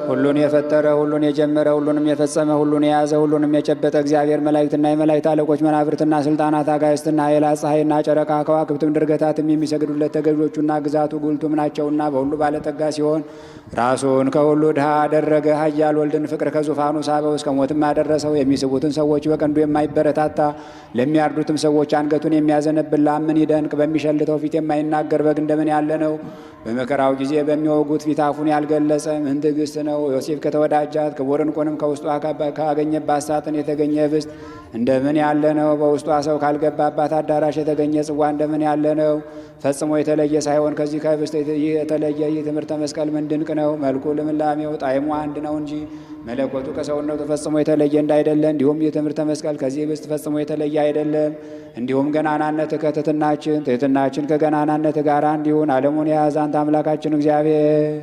ሁሉን የፈጠረ ሁሉን የጀመረ ሁሉንም የፈጸመ ሁሉን የያዘ ሁሉንም የጨበጠ እግዚአብሔር መላእክትና የመላእክት አለቆች መናብርትና ስልጣናት አጋዕዝትና ኃይላት ፀሐይና ጨረቃ ከዋክብትም ድርገታትም የሚሰግዱለት ተገዦቹና ግዛቱ ጉልቱም ናቸውና በሁሉ ባለጠጋ ሲሆን ራሱን ከሁሉ ድሃ አደረገ። ኃያል ወልድን ፍቅር ከዙፋኑ ሳበው እስከ ሞትም አደረሰው። የሚስቡትን ሰዎች በቀንዱ የማይበረታታ ለሚያርዱትም ሰዎች አንገቱን የሚያዘነብል ላምን ይደንቅ በሚሸልተው ፊት የማይናገር በግ እንደምን ያለ ነው። በመከራው ጊዜ በሚወጉት ፊት አፉን ያልገለጸ ምን ትዕግስት ነው። ዮሴፍ ከተወዳጃት ክቡር ዕንቁንም ከውስጧ ካገኘባት ሳጥን የተገኘ ህብስት እንደምን ያለ ነው። በውስጧ ሰው ካልገባባት አዳራሽ የተገኘ ጽዋ እንደምን ያለ ነው። ፈጽሞ የተለየ ሳይሆን ከዚህ ከህብስት የተለየ ይህ ትምህርተ መስቀል ምን ድንቅ ነው። መልኩ ልምላሜው ጣዕሙ አንድ ነው እንጂ መለኮቱ ከሰውነቱ ፈጽሞ የተለየ እንዳይደለ፣ እንዲሁም ይህ ትምህርተ መስቀል ከዚህ ህብስት ፈጽሞ የተለየ አይደለም። እንዲሁም ገናናነት ከትሕትናችን ትሕትናችን ከገናናነት ጋር እንዲሁን ዓለሙን የያዘ አንተ አምላካችን እግዚአብሔር